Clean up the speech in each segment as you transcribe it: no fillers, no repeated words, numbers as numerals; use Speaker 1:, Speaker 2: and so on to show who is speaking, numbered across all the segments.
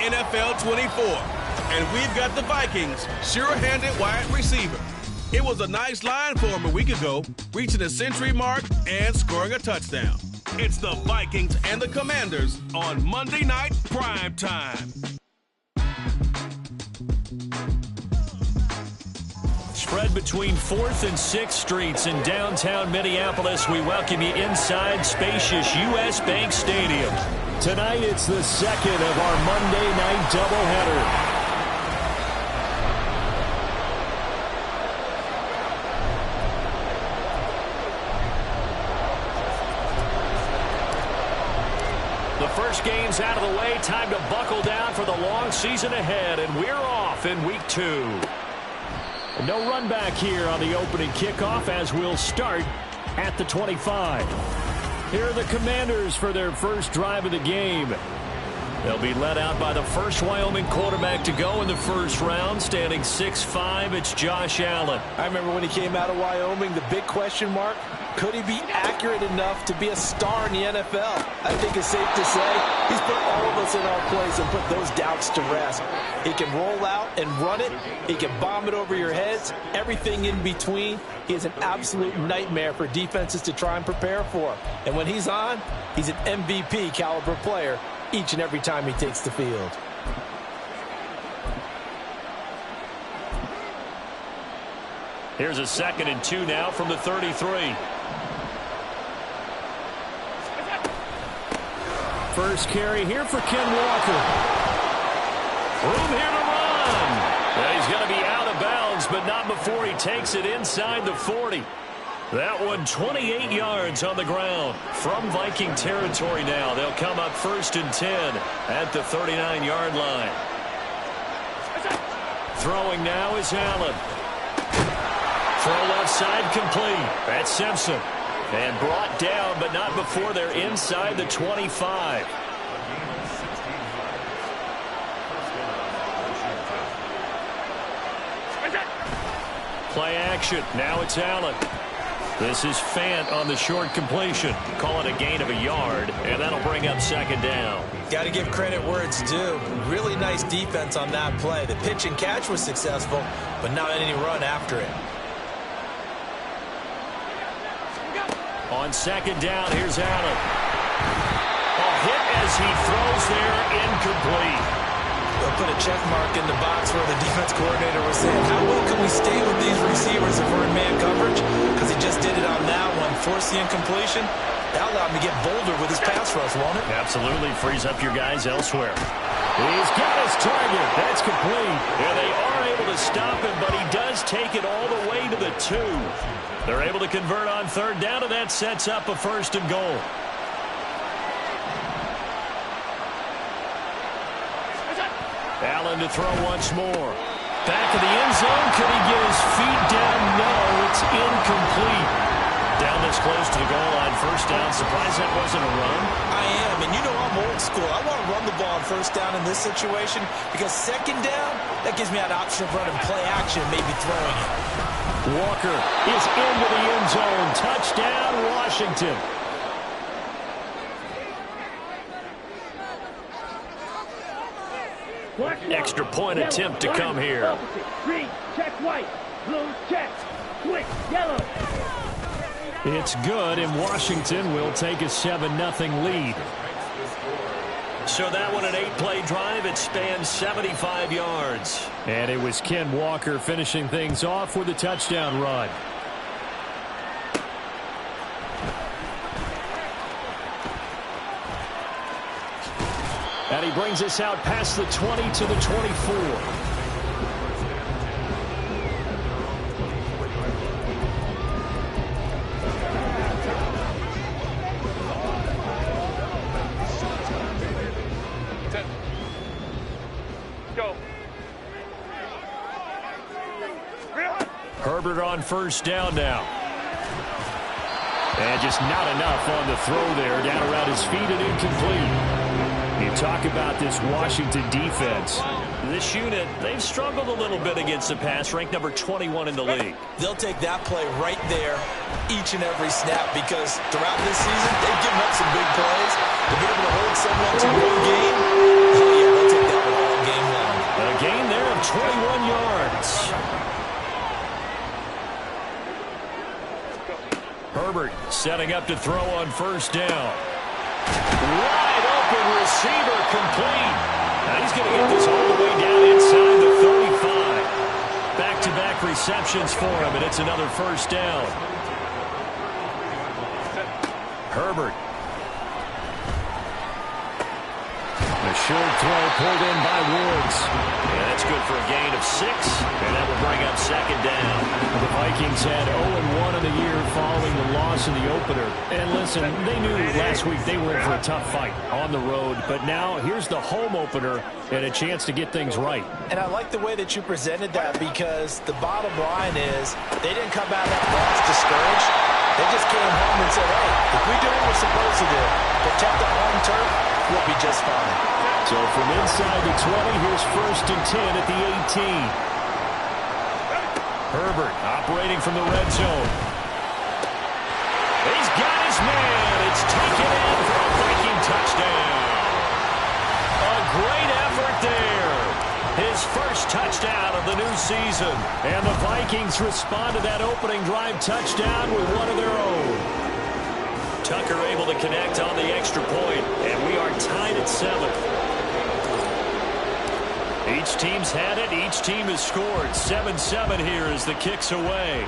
Speaker 1: NFL 24. And we've got the Vikings' sure-handed wide receiver. It was a nice line for him a week ago, reaching the century mark and scoring a touchdown. It's the Vikings and the Commanders on Monday Night Prime Time.
Speaker 2: Spread between 4th and 6th Streets in downtown Minneapolis. We welcome you inside spacious U.S. Bank Stadium. Tonight, it's the second of our Monday night doubleheader. The first game's out of the way. Time to buckle down for the long season ahead, and we're off in week 2. No run back here on the opening kickoff as we'll start at the 25. Here are the Commanders for their first drive of the game. They'll be led out by the first Wyoming quarterback to go in the first round, standing 6'5". It's Josh Allen.
Speaker 3: I remember when he came out of Wyoming, the big question mark, could he be accurate enough to be a star in the NFL? I think it's safe to say he's put all of us in our place and put those doubts to rest. He can roll out and run it. He can bomb it over your heads. Everything in between. He is an absolute nightmare for defenses to try and prepare for. And when he's on, he's an MVP caliber player each and every time he takes the field.
Speaker 2: Here's a 2nd and 2 now from the 33. First carry here for Ken Walker. Room here to run. Well, he's going to be out of bounds, but not before he takes it inside the 40. That one 28 yards on the ground. From Viking territory now. They'll come up 1st and 10 at the 39-yard line. Throwing now is Allen. Throw left side complete. That's Simpson. And brought down, but not before they're inside the 25. Play action. Now it's Allen. This is Fant on the short completion. Call it a gain of a yard, and that'll bring up 2nd down.
Speaker 3: Got to give credit where it's due. Really nice defense on that play. The pitch and catch was successful, but not any run after it.
Speaker 2: On 2nd down, here's Allen. A hit as he throws there, incomplete.
Speaker 3: They'll put a check mark in the box where the defense coordinator was saying, how well can we stay with these receivers if we're in man coverage? Because he just did it on that one, forced the incompletion. That allowed him to get bolder with his pass rush, won't it?
Speaker 2: Absolutely, frees up your guys elsewhere. He's got his target. That's complete. Yeah, they are able to stop him, but he does take it all the way to the 2. They're able to convert on 3rd down, and that sets up a 1st and goal. Allen to throw once more. Back of the end zone. Could he get his feet down? No, it's incomplete. Down this close to the goal line. 1st down. Surprised that wasn't a run.
Speaker 3: I am, and you know I'm old school. I want to run the ball on 1st down in this situation because 2nd down, that gives me an option of running play action, maybe throwing it.
Speaker 2: Walker is into the end zone. Touchdown, Washington. Extra point attempt to come here.
Speaker 4: Green, check white. Blue, check. Switch, yellow.
Speaker 2: It's good, and Washington will take a 7-0 lead. So that one, an 8-play drive. It spans 75 yards. And it was Ken Walker finishing things off with a touchdown run. And he brings us out past the 20 to the 24. Herbert on 1st down now. And just not enough on the throw there. Down around his feet and incomplete. You talk about this Washington defense. This unit, they've struggled a little bit against the pass, ranked number 21 in the league.
Speaker 3: They'll take that play right there each and every snap because throughout this season, they've given up some big plays. To be able to hold someone to one game, oh yeah, they'll take that one all
Speaker 2: of 21 yards. Herbert setting up to throw on first down. Wide open receiver complete. Now he's going to get this all the way down inside the 35. Back-to-back receptions for him, and it's another first down. Herbert. A short throw pulled in by Woods. Yeah, that's good for a gain of 6, and that will bring up second down. The Vikings had 0-1 in the year following the loss in the opener. And listen, they knew last week they were in for a tough fight on the road, but now here's the home opener and a chance to get things right.
Speaker 3: And I like the way that you presented that, because the bottom line is they didn't come out of that loss discouraged. They just came home and said, hey, if we do what we're supposed to do, protect our home turf, we'll be just fine.
Speaker 2: So from inside the 20, here's 1st and 10 at the 18. Herbert operating from the red zone. He's got his man. It's taken in for a Viking touchdown. A great effort there. His first touchdown of the new season. And the Vikings respond to that opening drive touchdown with one of their own. Tucker able to connect on the extra point, and we are tied at 7. Each team's had it. Each team has scored. 7-7 here as the kick's away.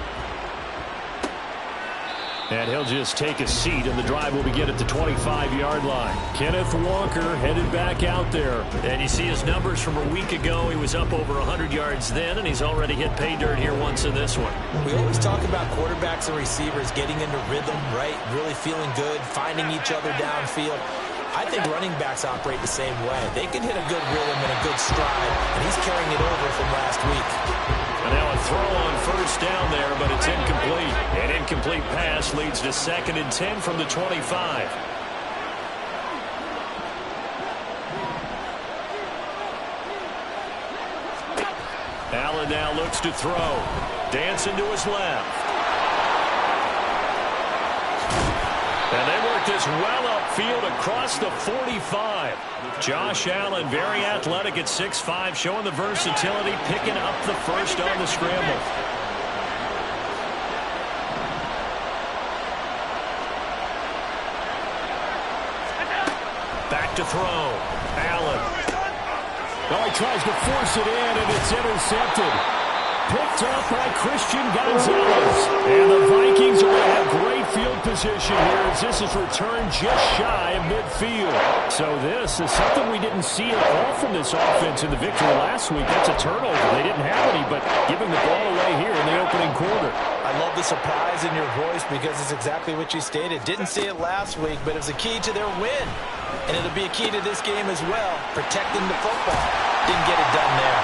Speaker 2: And he'll just take a seat, and the drive will begin at the 25-yard line. Kenneth Walker headed back out there.
Speaker 5: And you see his numbers from a week ago. He was up over 100 yards then, and he's already hit pay dirt here once in this one.
Speaker 3: We always talk about quarterbacks and receivers getting into rhythm, right? Really feeling good, finding each other downfield. I think running backs operate the same way. They can hit a good rhythm and a good stride, and he's carrying it over from last week.
Speaker 2: And now a throw on first down there, but it's incomplete. An incomplete pass leads to 2nd and 10 from the 25. Allen now looks to throw. Dancing to his left. And they work this well upfield across the 45. Josh Allen, very athletic at 6'5", showing the versatility, picking up the first on the scramble. Back to throw. Allen. Oh, he tries to force it in, and it's intercepted. Picked up by Christian Gonzalez. And the Vikings are going to have great field position here as this is returned just shy of midfield. So this is something we didn't see at all from this offense in the victory last week. That's a turnover. They didn't have any, but giving the ball away here in the opening quarter.
Speaker 3: I love the surprise in your voice because it's exactly what you stated. Didn't see it last week, but it was a key to their win. And it'll be a key to this game as well, protecting the football. Didn't get it done there.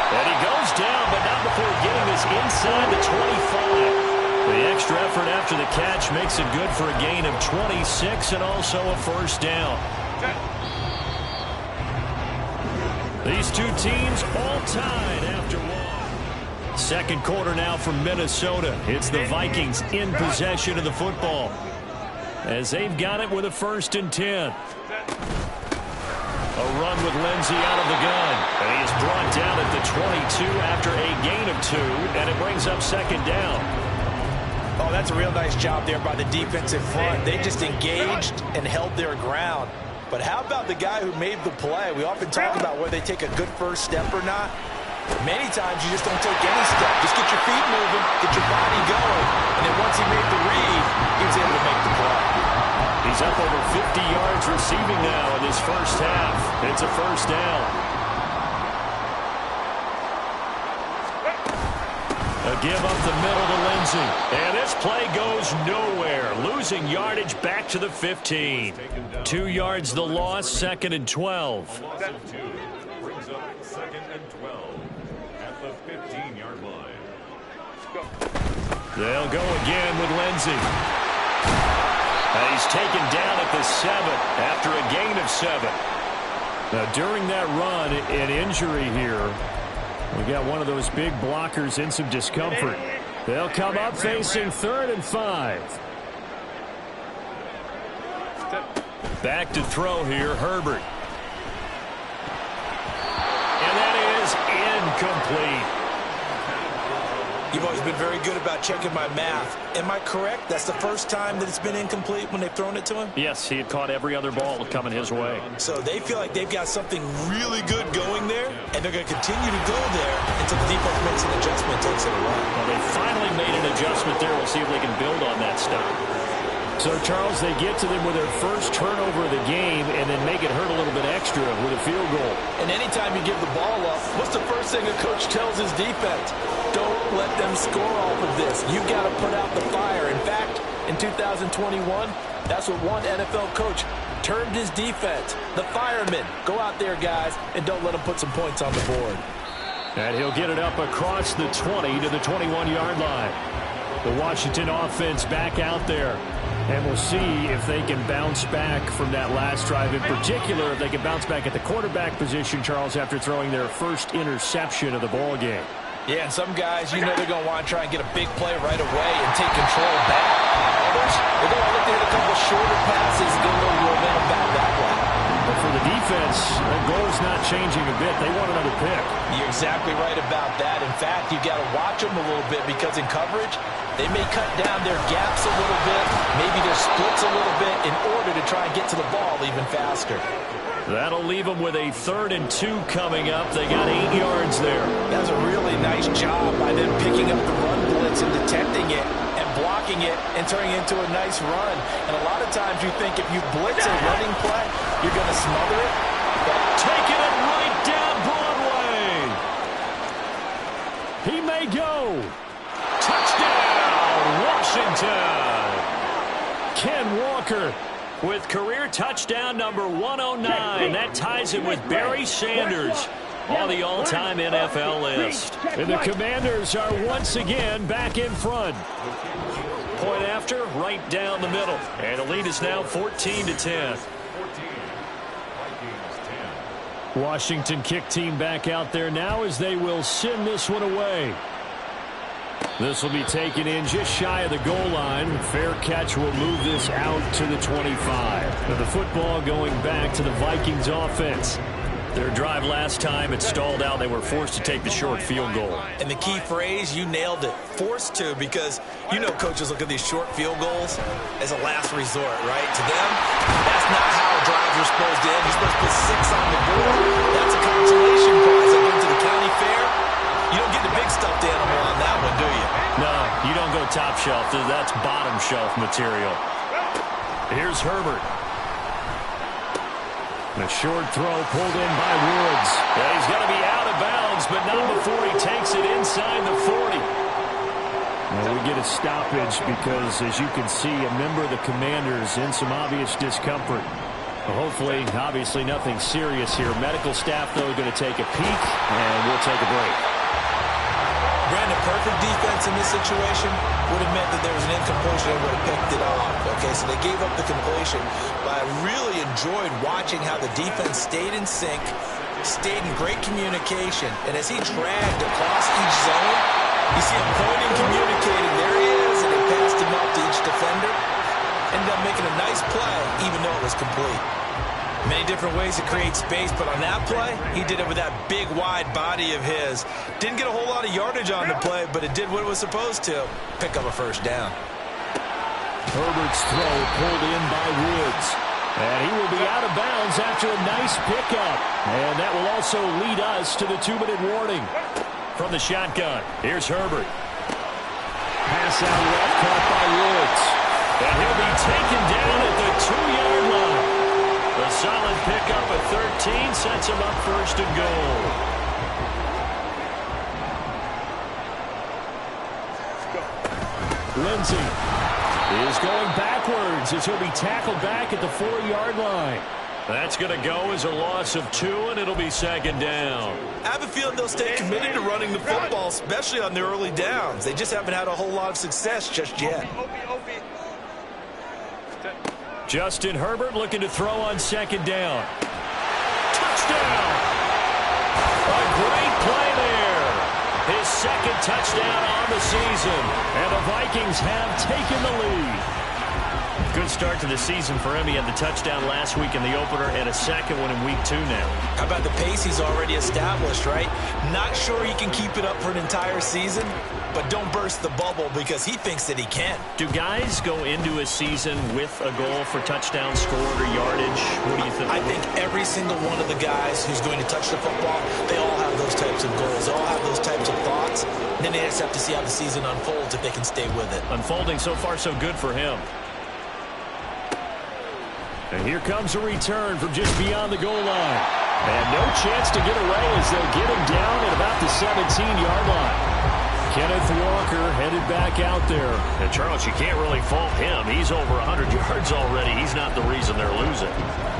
Speaker 2: And he goes down, but not before getting this inside the 25. The extra effort after the catch makes it good for a gain of 26 and also a first down. These two teams all tied after one. Second quarter now from Minnesota. It's the Vikings in possession of the football as they've got it with a 1st and 10. A run with Lindsey out of the gun. And he is brought down at the 22 after a gain of 2, and it brings up 2nd down.
Speaker 3: Oh, that's a real nice job there by the defensive front. They just engaged and held their ground. But how about the guy who made the play? We often talk about whether they take a good first step or not. Many times you just don't take any step. Just get your feet moving, get your body going. And then once he made the read, he was able to make the play.
Speaker 2: He's up over 50 yards receiving now in this first half. It's a first down. A give up the middle to Lindsey. And this play goes nowhere. Losing yardage back to the 15. 2 yards the loss, 2nd and 12.
Speaker 6: Brings up 2nd and 12 at the 15-yard line.
Speaker 2: They'll go again with Lindsey. He's taken down at the 7 after a gain of 7. Now, during that run, an injury here. We got one of those big blockers in some discomfort. They'll come up facing 3rd and 5. Back to throw here, Herbert. And that is incomplete.
Speaker 3: You've always been very good about checking my math. Am I correct? That's the first time that it's been incomplete when they've thrown it to him?
Speaker 2: Yes, he had caught every other ball coming his way.
Speaker 3: So they feel like they've got something really good going there, and they're going to continue to go there until the defense makes an adjustment and takes it away.
Speaker 2: Well, they finally made an adjustment there. We'll see if they can build on that stuff. So, Charles, they get to them with their first turnover of the game and then make it hurt a little bit extra with a field goal.
Speaker 3: And anytime you give the ball up, what's the first thing a coach tells his defense? Don't let them score off of this. You've got to put out the fire. In fact, in 2021, that's what one NFL coach termed his defense. The firemen. Go out there, guys, and don't let them put some points on the board.
Speaker 2: And he'll get it up across the 20 to the 21-yard line. The Washington offense back out there. And we'll see if they can bounce back from that last drive. In particular, if they can bounce back at the quarterback position, Charles, after throwing their first interception of the ball game.
Speaker 3: Yeah, and some guys, you know they're going to want to try and get a big play right away and take control back. Others, they're going to look to hit a couple shorter passes and get a little momentum back that way.
Speaker 2: But for the defense, their goal's not changing a bit. They want another pick.
Speaker 3: You're exactly right about that. In fact, you've got to watch them a little bit because in coverage, they may cut down their gaps a little bit, maybe their splits a little bit in order to try and get to the ball even faster.
Speaker 2: That'll leave them with a 3rd and 2 coming up. They got 8 yards there.
Speaker 3: That's a really nice job by them picking up the run blitz and detecting it and blocking it and turning it into a nice run. And a lot of times you think if you blitz a running play, you're going to smother it. But
Speaker 2: taking it right down Broadway. He may go. Touchdown, Washington. Ken Walker with career touchdown number 109. That ties him with Barry Sanders on the all-time NFL list. And the Commanders are once again back in front. Point after, right down the middle. And the lead is now 14-10. Washington kick team back out there now as they will send this one away. This will be taken in just shy of the goal line. Fair catch will move this out to the 25. Now the football going back to the Vikings offense. Their drive last time, it stalled out. They were forced to take the short field goal.
Speaker 3: And the key phrase, you nailed it, forced to, because you know coaches look at these short field goals as a last resort, right? To them, that's not how drives are supposed to end. You're supposed to put 6 on the board. That's a consolation prize. Like going to the county fair, you don't get the big stuffed animal on that one, do you?
Speaker 2: No, you don't go top shelf. That's bottom shelf material. Here's Herbert. A short throw pulled in by Woods. Yeah, he's going to be out of bounds, but not before he takes it inside the 40. Well, we get a stoppage because, as you can see, a member of the Commanders in some obvious discomfort. Well, hopefully, obviously, nothing serious here. Medical staff, though, going to take a peek, and we'll take a break.
Speaker 3: Brandon, perfect defense in this situation would have meant that there was an incompletion and would have picked it off. Okay, so they gave up the completion, but I really enjoyed watching how the defense stayed in sync, stayed in great communication, and as he dragged across each zone, you see him pointing, communicating, there he is, and they passed him up to each defender. Ended up making a nice play, even though it was complete. Many different ways to create space, but on that play, he did it with that big, wide body of his. Didn't get a whole lot of yardage on the play, but it did what it was supposed to. Pick up a first down.
Speaker 2: Herbert's throw pulled in by Woods. And he will be out of bounds after a nice pickup. And that will also lead us to the 2-minute warning. From the shotgun, here's Herbert. Pass out left, caught by Woods. And he'll be taken down at the 2-yard line. A solid pickup at 13 sets him up first and goal. Lindsey is going backwards as he'll be tackled back at the 4-yard line. That's going to go as a loss of 2, and it'll be second down.
Speaker 3: I have a feeling they'll stay committed to running the football, especially on their early downs. They just haven't had a whole lot of success just yet.
Speaker 2: Justin Herbert looking to throw on second down. Touchdown! A great play there. His second touchdown on the season. And the Vikings have taken the lead.
Speaker 5: Good start to the season for him. He had the touchdown last week in the opener and a second one in week 2 now.
Speaker 3: How about the pace he's already established, right? Not sure he can keep it up for an entire season, but don't burst the bubble because he thinks that he can.
Speaker 5: Do guys go into a season with a goal for touchdown scored or yardage? What do you think?
Speaker 3: I think every single one of the guys who's going to touch the football, they all have those types of goals. They all have those types of thoughts. And then they just have to see how the season unfolds if they can stay with it.
Speaker 5: Unfolding so far so good for him. And here comes a return from just beyond the goal line. And no chance to get away as they'll get him down at about the 17-yard line. Kenneth Walker headed back out there.
Speaker 2: And Charles, you can't really fault him. He's over 100 yards already. He's not the reason they're losing.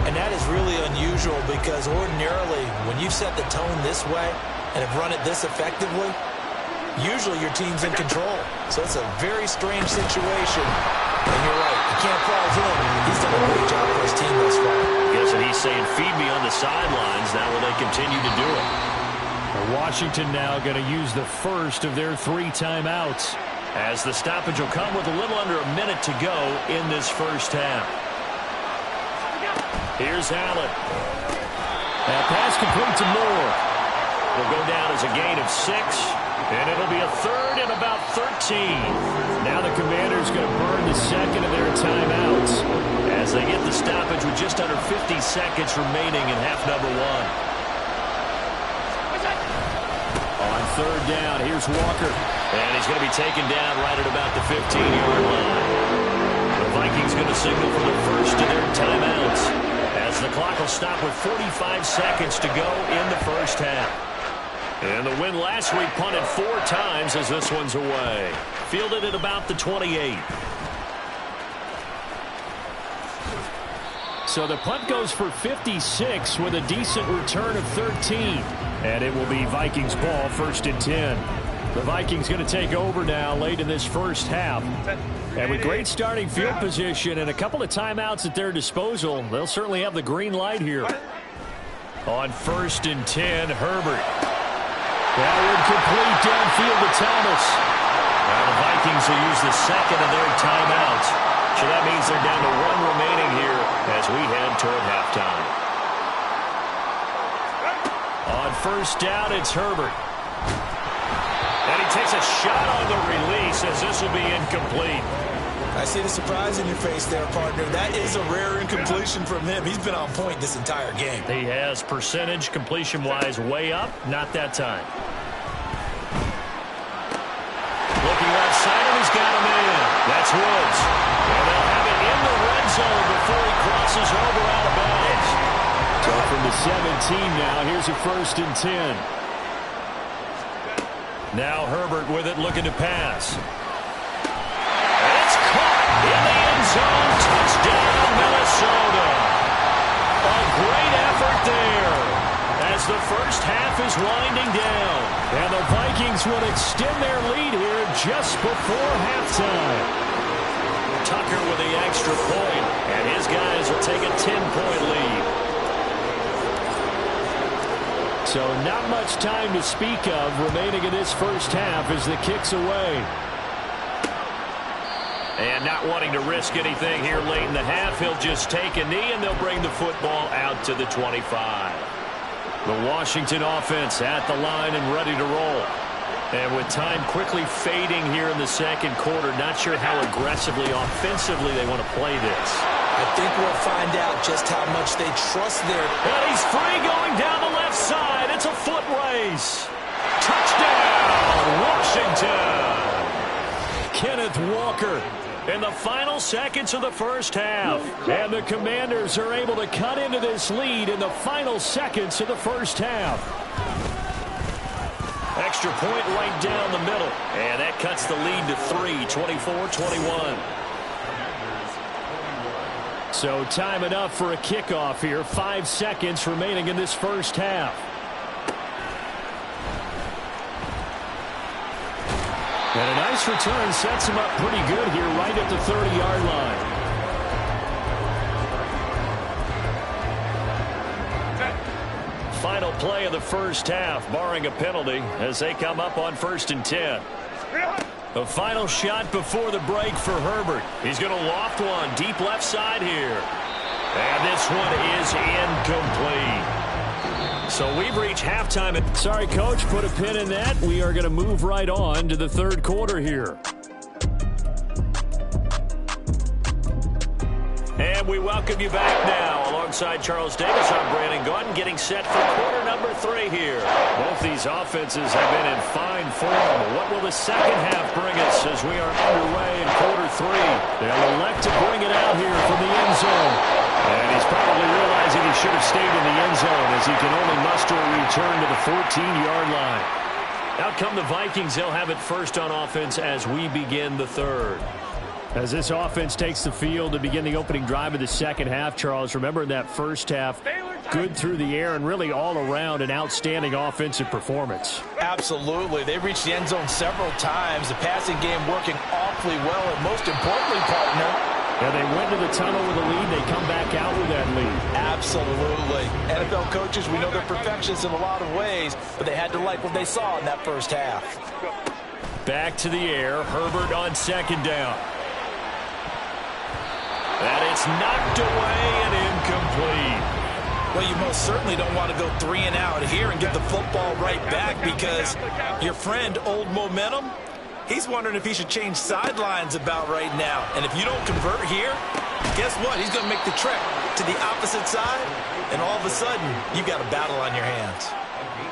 Speaker 3: And that is really unusual because ordinarily when you've set the tone this way and have run it this effectively, usually your team's in control. So it's a very strange situation. And you're right, you can't fault him. He's done a great job for his team thus far.
Speaker 2: Guessing he's saying, feed me on the sidelines. Now will they continue to do it?
Speaker 5: Washington now going to use the first of their 3 timeouts, as the stoppage will come with a little under a minute to go in this first half. Here's Allen. That pass complete to Moore. Will go down as a gain of 6, and it'll be a third and about 13. Now the Commanders going to burn the second of their timeouts as they get the stoppage with just under 50 seconds remaining in half number 1. On third down, here's Walker.
Speaker 2: And he's going to be taken down right at about the 15-yard line. The Vikings going to signal for the first of their timeouts, as the clock will stop with 45 seconds to go in the first half. And the win last week punted 4 times as this one's away. Fielded at about the 28.
Speaker 5: So the punt goes for 56 with a decent return of 13. And it will be Vikings ball, 1st and 10. The Vikings going to take over now late in this first half. And with great starting field position and a couple of timeouts at their disposal, they'll certainly have the green light here. On 1st and 10, Herbert. That would complete downfield to Thomas. Now the Vikings will use the second of their timeouts. So that means they're down to 1 remaining here as we head toward halftime. On 1st down, it's Herbert. And he takes a shot on the release as this will be incomplete.
Speaker 3: I see the surprise in your face there, partner. That is a rare incompletion from him. He's been on point this entire game.
Speaker 5: He has percentage completion-wise way up. Not that time. Looking left side, and he's got him in. That's Woods. And they'll have it in the red zone before he crosses over out of bounds. So from the 17 now, here's a 1st and 10. Now Herbert with it, looking to pass. It's caught in the end zone. Touchdown, Minnesota. A great effort there as the first half is winding down. And the Vikings will extend their lead here just before halftime. Tucker with the extra point, and his guys will take a 10-point lead. So not much time to speak of remaining in this first half as the kick's away. And not wanting to risk anything here late in the half, he'll just take a knee and they'll bring the football out to the 25. The Washington offense at the line and ready to roll. And with time quickly fading here in the second quarter, not sure how aggressively, offensively they want to play this.
Speaker 3: I think we'll find out just how much they trust their...
Speaker 5: And he's free going down the left side. It's a foot race. Touchdown, Washington. Kenneth Walker in the final seconds of the first half. And the Commanders are able to cut into this lead in the final seconds of the first half. Extra point right down the middle. And that cuts the lead to 3, 24-21. So time enough for a kickoff here. 5 seconds remaining in this first half. And a nice return sets him up pretty good here right at the 30-yard line. Final play of the first half, barring a penalty, as they come up on 1st and 10.
Speaker 2: A final shot before the break for Herbert. He's going to loft one deep left side here. And this one is incomplete. So we've reached halftime.
Speaker 5: Sorry, Coach, put a pin in that. We are going to move right on to the third quarter here.
Speaker 2: And we welcome you back now. Alongside Charles Davis, I'm Brandon Gaudin, getting set for quarter number 3 here.
Speaker 5: Both these offenses have been in fine form. What will the second half bring us as we are underway in quarter 3? They'll elect to bring it out here from the end zone. And he's probably realizing he should have stayed in the end zone as he can only muster a return to the 14-yard line.
Speaker 2: Out come the Vikings. They'll have it first on offense as we begin the third.
Speaker 5: As this offense takes the field to begin the opening drive of the second half, Charles, remember in that first half, good through the air and really all around an outstanding offensive performance.
Speaker 3: Absolutely. They reached the end zone several times. The passing game working awfully well, and most importantly, partner,
Speaker 5: yeah, they went to the tunnel with a lead. They come back out with that lead.
Speaker 3: Absolutely. NFL coaches, we know they're perfectionists in a lot of ways, but they had to like what they saw in that first half.
Speaker 2: Back to the air. Herbert on second down. And it's knocked away and incomplete.
Speaker 3: Well, you most certainly don't want to go 3 and out here and get the football right back, because your friend, Old Momentum, he's wondering if he should change sidelines about right now. And if you don't convert here, guess what? He's going to make the trek to the opposite side, and all of a sudden, you've got a battle on your hands.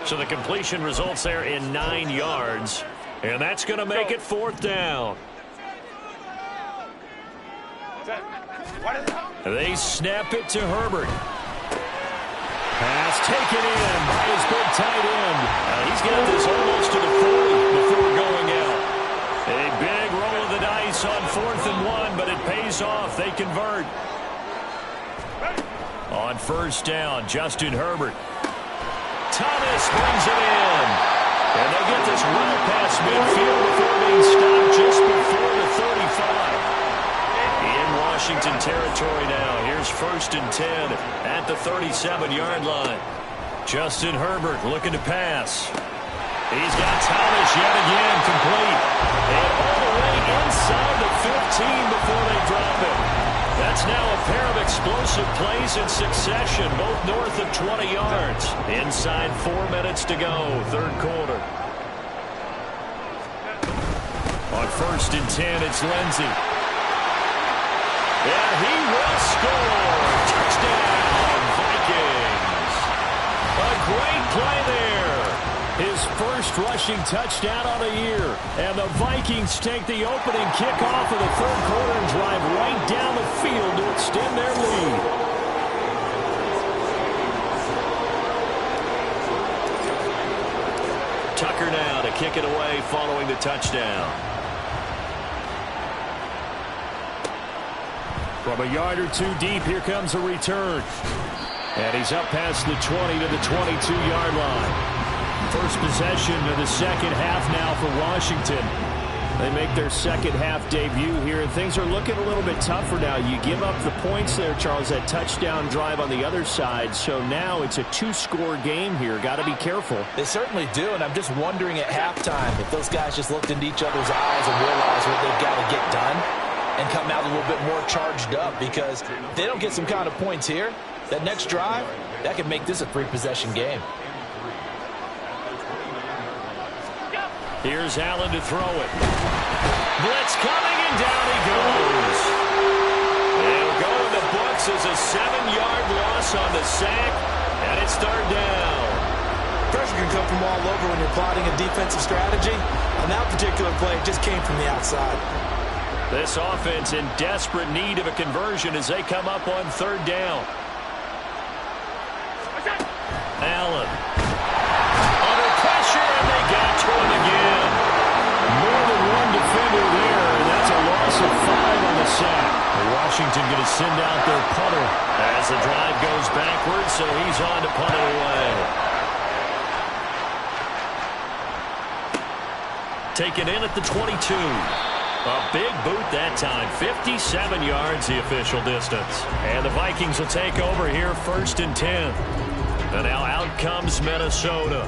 Speaker 2: So the completion results there in 9 yards, and that's going to make it 4th down. They snap it to Herbert.
Speaker 5: Pass taken in by his big tight end.
Speaker 2: He's got this almost to the 40 before going out. A big roll of the dice on 4th and 1, but it pays off. They convert. On first down, Justin Herbert. Thomas brings it in. And they get this well past midfield before being stopped just before the 35. In Washington territory now. Here's 1st and 10 at the 37-yard line. Justin Herbert looking to pass. He's got Thomas yet again complete. And all the way inside the 15 before they drop it. That's now a pair of explosive plays in succession, both north of 20 yards. Inside 4 minutes to go, third quarter. On 1st and 10, it's Lindsey. And he will score. Touchdown, Vikings. A great play there. His first rushing touchdown on the year. And the Vikings take the opening kickoff of the third quarter and drive right down the field to extend their lead. Tucker now to kick it away following the touchdown.
Speaker 5: From a yard or 2 deep, here comes a return. And he's up past the 20 to the 22-yard line. First possession of the second half now for Washington. They make their second half debut here, and things are looking a little bit tougher now. You give up the points there, Charles, that touchdown drive on the other side. So now it's a 2-score game here. Got to be careful.
Speaker 3: They certainly do, and I'm just wondering at halftime if those guys just looked into each other's eyes and realized what they've got to get done and come out a little bit more charged up, because if they don't get some kind of points here, that next drive, that could make this a 3-possession game.
Speaker 2: Here's Allen to throw it. Blitz coming, and down he goes. It'll go in the books as a 7-yard loss on the sack, and it's 3rd down.
Speaker 3: Pressure can come from all over when you're plotting a defensive strategy. On that particular play, it just came from the outside.
Speaker 2: This offense in desperate need of a conversion as they come up on 3rd down. Allen. Under pressure, and they got to him again.
Speaker 5: More than one defender there, and that's a loss of 5 on the sack. Washington going to send out their punter
Speaker 2: as the drive goes backwards, so he's on to punt it away. Taken in at the 22. A big boot that time. 57 yards the official distance. And the Vikings will take over here 1st and 10. And now out comes Minnesota.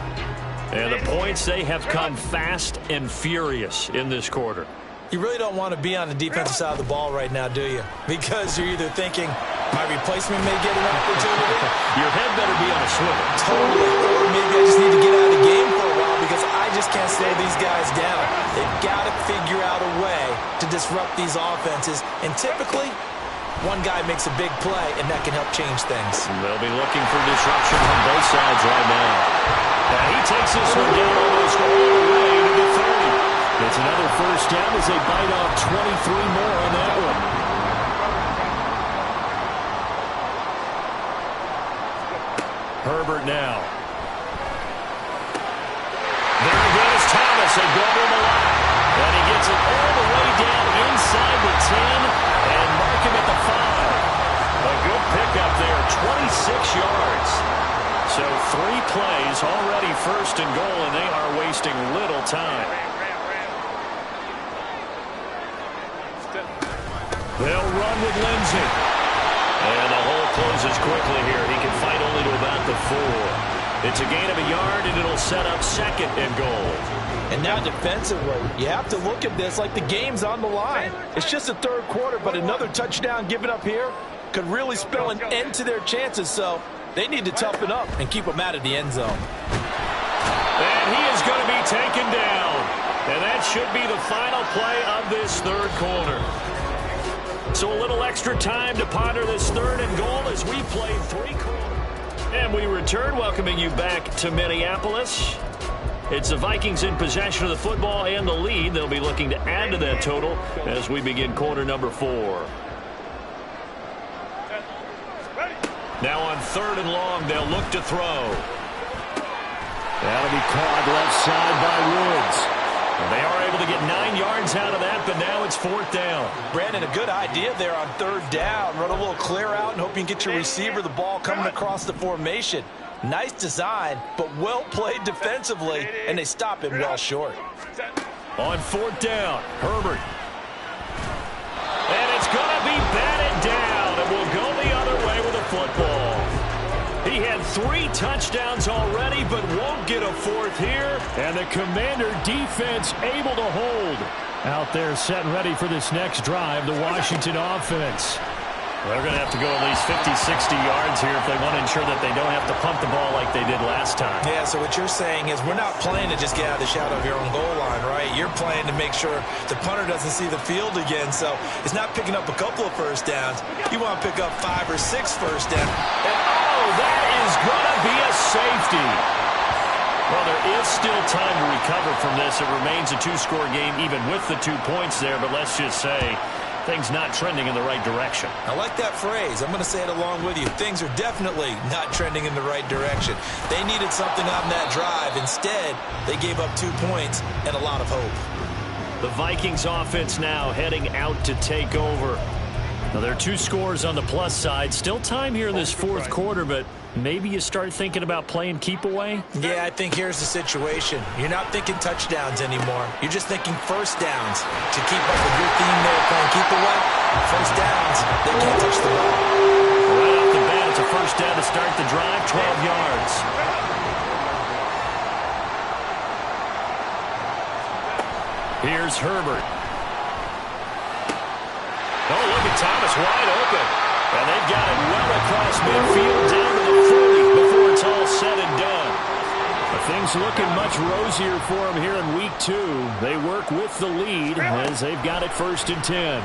Speaker 2: And the points, they have come fast and furious in this quarter.
Speaker 3: You really don't want to be on the defensive side of the ball right now, do you? Because you're either thinking, my replacement may get an opportunity.
Speaker 2: Your head better be on a swivel.
Speaker 3: Totally. Or maybe I just need to get out of the game for a while because I just can't slow these guys down. They've got to figure out a way to disrupt these offenses. And typically, one guy makes a big play, and that can help change things.
Speaker 2: They'll be looking for disruption on both sides right now. And he takes this one down almost all the way to the 30. It's another first down as they bite off 23 more on that one. Herbert now. There again is Thomas. They go to him a lot. And he gets it all the way down inside the 10 and mark him at the 5. A good pickup there, 26 yards. So 3 plays already first and goal, and they are wasting little time. They'll run with Lindsey. And the hole closes quickly here. He can fight only to about the 4. It's a gain of a yard, and it'll set up second and goal.
Speaker 3: And now defensively, you have to look at this like the game's on the line. It's just the third quarter, but another touchdown given up here could really spell an end to their chances. So they need to toughen up and keep them out of the end zone.
Speaker 2: And he is going to be taken down. And that should be the final play of this third quarter. So a little extra time to ponder this third and goal as we play 3 quarters. And we return, welcoming you back to Minneapolis. It's the Vikings in possession of the football and the lead. They'll be looking to add to that total as we begin quarter number 4. Now on 3rd and long, they'll look to throw.
Speaker 5: That'll be caught left side by Woods.
Speaker 2: They are able to get 9 yards out of that, but now it's 4th down.
Speaker 3: Brandon, a good idea there on 3rd down. Run a little clear out and hope you can get your receiver the ball coming across the formation. Nice design, but well played defensively, and they stop it well short.
Speaker 2: On 4th down, Herbert. And it's going to be batted down, and we'll go the other way with the football. He had 3 touchdowns already, but won't get a 4th here.
Speaker 5: And the Commander defense able to hold. Out there set and ready for this next drive, the Washington offense.
Speaker 2: They're going to have to go at least 50, 60 yards here if they want to ensure that they don't have to pump the ball like they did last time.
Speaker 3: Yeah, so what you're saying is we're not playing to just get out of the shadow of your own goal line, right? You're playing to make sure the punter doesn't see the field again. So it's not picking up a couple of first downs. You want to pick up 5 or 6 first downs.
Speaker 2: And, oh, that is going to be a safety. Well, there is still time to recover from this. It remains a 2-score game even with the 2 points there, but let's just say things not trending in the right direction.
Speaker 3: I like that phrase. I'm going to say it along with you. Things are definitely not trending in the right direction. They needed something on that drive. Instead, they gave up 2 points and a lot of hope.
Speaker 2: The Vikings offense now heading out to take over. Now, there are 2 scores on the plus side. Still time here in this 4th quarter, but maybe you start thinking about playing keep away?
Speaker 3: Yeah, I think here's the situation. You're not thinking touchdowns anymore. You're just thinking first downs. To keep up with your theme there, playing keep away, first downs, they can't touch the ball.
Speaker 2: Right off the bat, it's a first down to start the drive, 12 yards. Here's Herbert. Oh, look at Thomas wide open. And they've got it well across midfield down to the 40 before it's all said and done.
Speaker 5: Things looking much rosier for them here in week 2. They work with the lead as they've got it 1st and 10.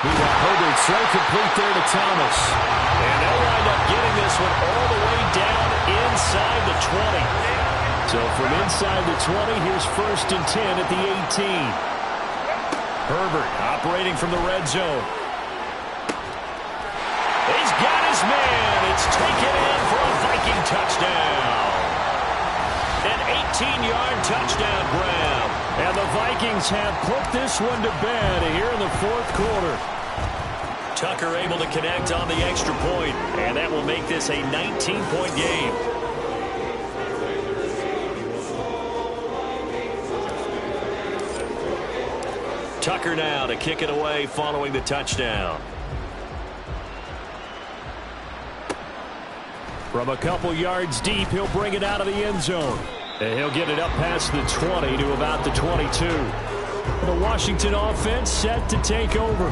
Speaker 5: Herbert throw complete there to Thomas.
Speaker 2: And they'll wind up getting this one all the way down inside the 20.
Speaker 5: So from inside the 20, here's 1st and 10 at the 18.
Speaker 2: Herbert operating from the red zone. He's got his man. It's taken in for a Viking touchdown. An 18-yard touchdown grab.
Speaker 5: And the Vikings have put this one to bed here in the 4th quarter.
Speaker 2: Tucker able to connect on the extra point, and that will make this a 19-point game. Tucker now to kick it away following the touchdown.
Speaker 5: From a couple yards deep, he'll bring it out of the end zone. And he'll get it up past the 20 to about the 22. The Washington offense set to take over.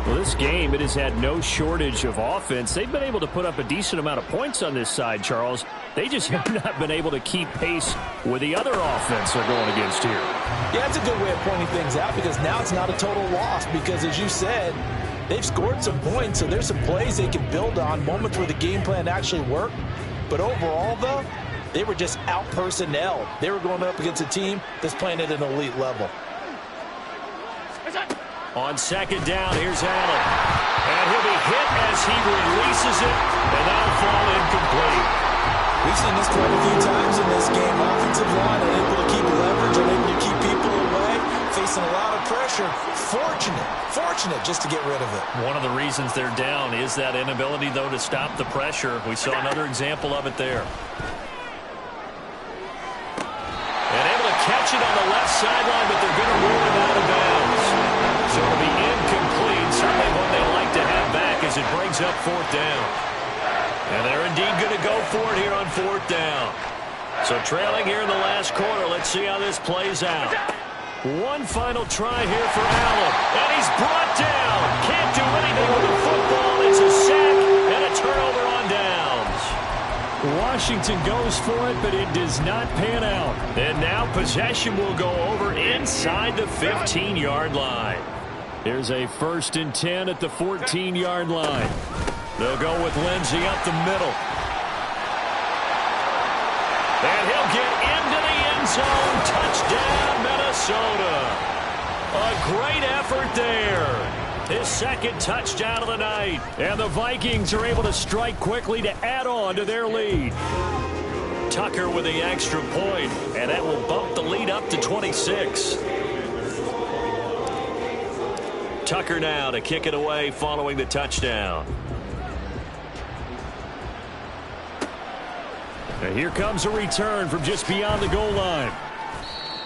Speaker 5: Well, this game, it has had no shortage of offense. They've been able to put up a decent amount of points on this side, Charles. They just have not been able to keep pace with the other offense they're going against here.
Speaker 3: Yeah, that's a good way of pointing things out because now it's not a total loss because, as you said, they've scored some points, so there's some plays they can build on, moments where the game plan actually worked. But overall, though, they were just out-personnel. They were going up against a team that's playing at an elite level.
Speaker 2: On second down, here's Allen. And he'll be hit as he releases it, and that'll fall incomplete.
Speaker 3: We've seen this quite a few times in this game. Offensive line unable to keep leverage, unable to keep people away, facing a lot of pressure. Fortunate just to get rid of it.
Speaker 2: One of the reasons they're down is that inability, though, to stop the pressure. We saw another example of it there. And able to catch it on the left sideline, but they're going to rule it out of bounds. So it'll be incomplete. Certainly one they like to have back as it brings up fourth down. And they're indeed going to go for it here on fourth down. So trailing here in the last quarter. Let's see how this plays out. One final try here for Allen. And he's brought down. Can't do anything with the football. It's a sack and a turnover on downs.
Speaker 5: Washington goes for it, but it does not pan out.
Speaker 2: And now possession will go over inside the 15-yard line.
Speaker 5: Here's a 1st and 10 at the 14-yard line.
Speaker 2: They'll go with Lindsey up the middle. And he'll get into the end zone. Touchdown, Minnesota. A great effort there. His second touchdown of the night.
Speaker 5: And the Vikings are able to strike quickly to add on to their lead.
Speaker 2: Tucker with the extra point, and that will bump the lead up to 26. Tucker now to kick it away following the touchdown.
Speaker 5: And here comes a return from just beyond the goal line.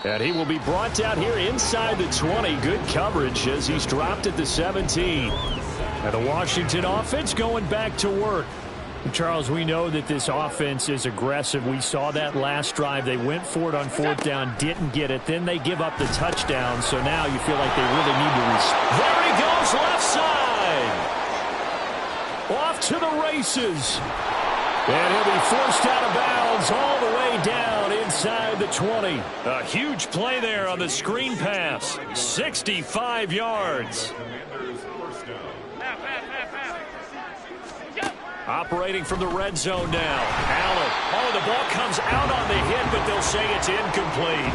Speaker 5: And he will be brought down here inside the 20. Good coverage as he's dropped at the 17. And the Washington offense going back to work. Charles, we know that this offense is aggressive. We saw that last drive. They went for it on fourth down, didn't get it. Then they give up the touchdown. So now you feel like they really need to respond.
Speaker 2: There he goes, left side.
Speaker 5: Off to the races. And he'll be forced out of bounds all the way down inside the 20.
Speaker 2: A huge play there on the screen pass. 65 yards. Operating from the red zone now. Allen. Oh, the ball comes out on the hit, but they'll say it's incomplete.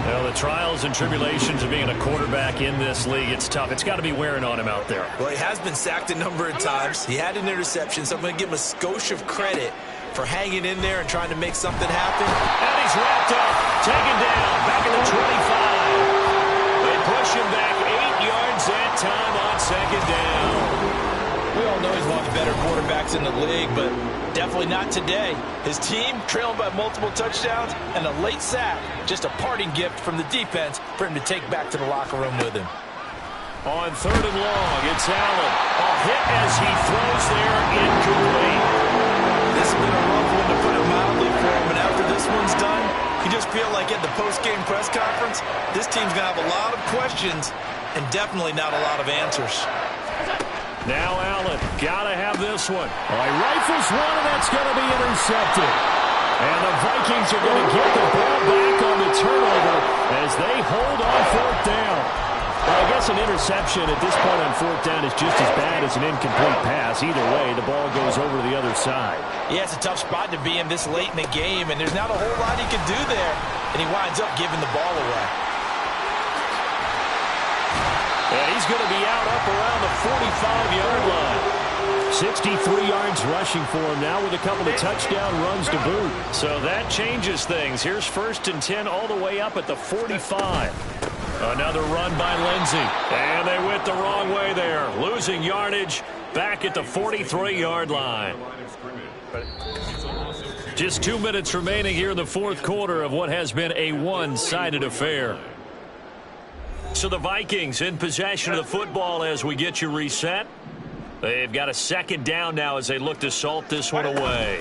Speaker 2: Well, the trials and tribulations of being a quarterback in this league, it's tough. It's got to be wearing on him out there.
Speaker 3: Well, he has been sacked a number of times. He had an interception, so I'm going to give him a skosh of credit for hanging in there and trying to make something happen.
Speaker 2: And he's wrapped up, taken down, back at the 25. They push him back 8 yards that time on second down.
Speaker 3: We all know he's one of the better quarterbacks in the league, but definitely not today. His team trailing by multiple touchdowns and a late sack. Just a parting gift from the defense for him to take back to the locker room with him.
Speaker 2: On third and long, it's Allen. A hit as he throws there, incomplete.
Speaker 3: This has been a rough one to put it mildly for him, and after this one's done, you just feel like at the post-game press conference, this team's going to have a lot of questions and definitely not a lot of answers.
Speaker 2: Now Allen, got to have this one.
Speaker 5: He rifles one, and that's going to be intercepted. And the Vikings are going to get the ball back on the turnover as they hold on fourth down. Well, I guess an interception at this point on fourth down is just as bad as an incomplete pass. Either way, the ball goes over to the other side.
Speaker 3: Yeah, it's a tough spot to be in this late in the game, and there's not a whole lot he can do there. And he winds up giving the ball away.
Speaker 2: And he's going to be out up around the 45-yard line.
Speaker 5: 63 yards rushing for him now with a couple of touchdown runs to boot.
Speaker 2: So that changes things. Here's 1st and 10 all the way up at the 45. Another run by Lindsey. And they went the wrong way there. Losing yardage back at the 43-yard line. Just 2 minutes remaining here in the fourth quarter of what has been a one-sided affair. So the Vikings in possession of the football as we get you reset. They've got a second down now as they look to salt this one away.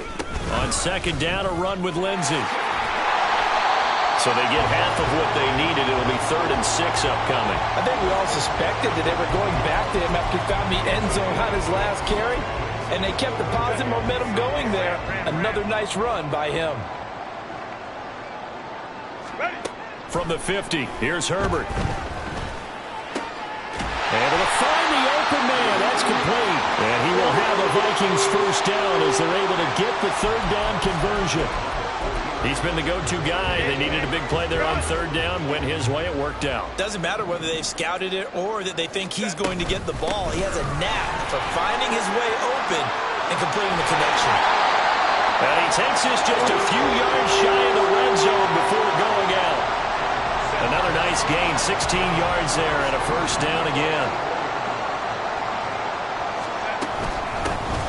Speaker 2: On second down, a run with Lindsey. So they get half of what they needed. It'll be 3rd and 6 upcoming.
Speaker 3: I think we all suspected that they were going back to him after he found the end zone on his last carry. And they kept the positive momentum going there. Another nice run by him.
Speaker 2: From the 50, here's Herbert. Able to find the open man. That's complete. And he will have a Vikings first down as they're able to get the 3rd down conversion. He's been the go-to guy. They needed a big play there on 3rd down. Went his way. It worked out.
Speaker 3: Doesn't matter whether they've scouted it or that they think he's going to get the ball. He has a knack for finding his way open and completing the connection.
Speaker 2: And he takes this just a few yards shy of the red zone before going out. Another nice gain, 16 yards there and a first down again.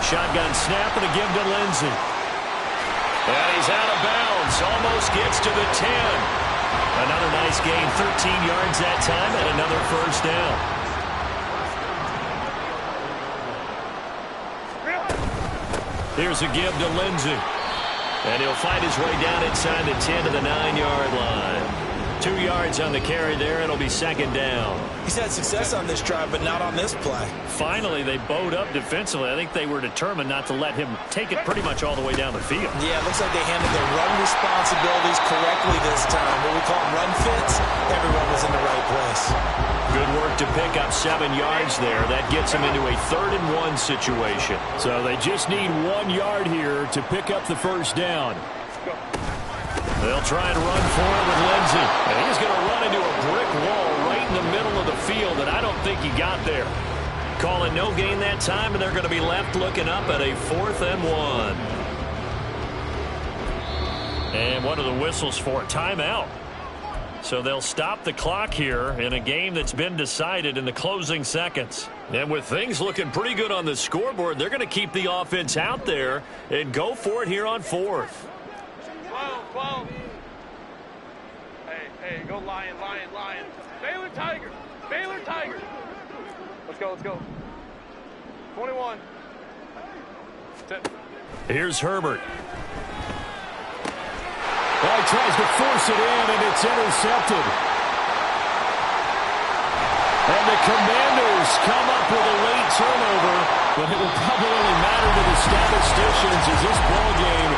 Speaker 2: Shotgun snap and a give to Lindsey. And he's out of bounds, almost gets to the 10. Another nice gain, 13 yards that time and another first down. Here's a give to Lindsey. And he'll fight his way down inside the 10 to the 9-yard line. 2 yards on the carry there. It'll be second down.
Speaker 3: He's had success on this drive, but not on this play.
Speaker 2: Finally, they bowed up defensively. I think they were determined not to let him take it pretty much all the way down the field.
Speaker 3: Yeah, it looks like they handled their run responsibilities correctly this time. What we call run fits, everyone was in the right place.
Speaker 2: Good work to pick up 7 yards there. That gets them into a 3rd and 1 situation.
Speaker 5: So they just need 1 yard here to pick up the first down.
Speaker 2: They'll try and run for it with Lindsey. And he's going to run into a brick wall right in the middle of the field, and I don't think he got there. Calling no gain that time, and they're going to be left looking up at a 4th and 1. And one of the whistles for a timeout. So they'll stop the clock here in a game that's been decided in the closing seconds. And with things looking pretty good on the scoreboard, they're going to keep the offense out there and go for it here on 4th.
Speaker 4: 12. Hey, go Lion. Baylor Tiger. Let's go. 21.
Speaker 2: Here's Herbert.
Speaker 5: Well, he tries to force it in, and it's intercepted. And the Commanders come up with a late turnover, but it will probably only matter to the statisticians as this ball game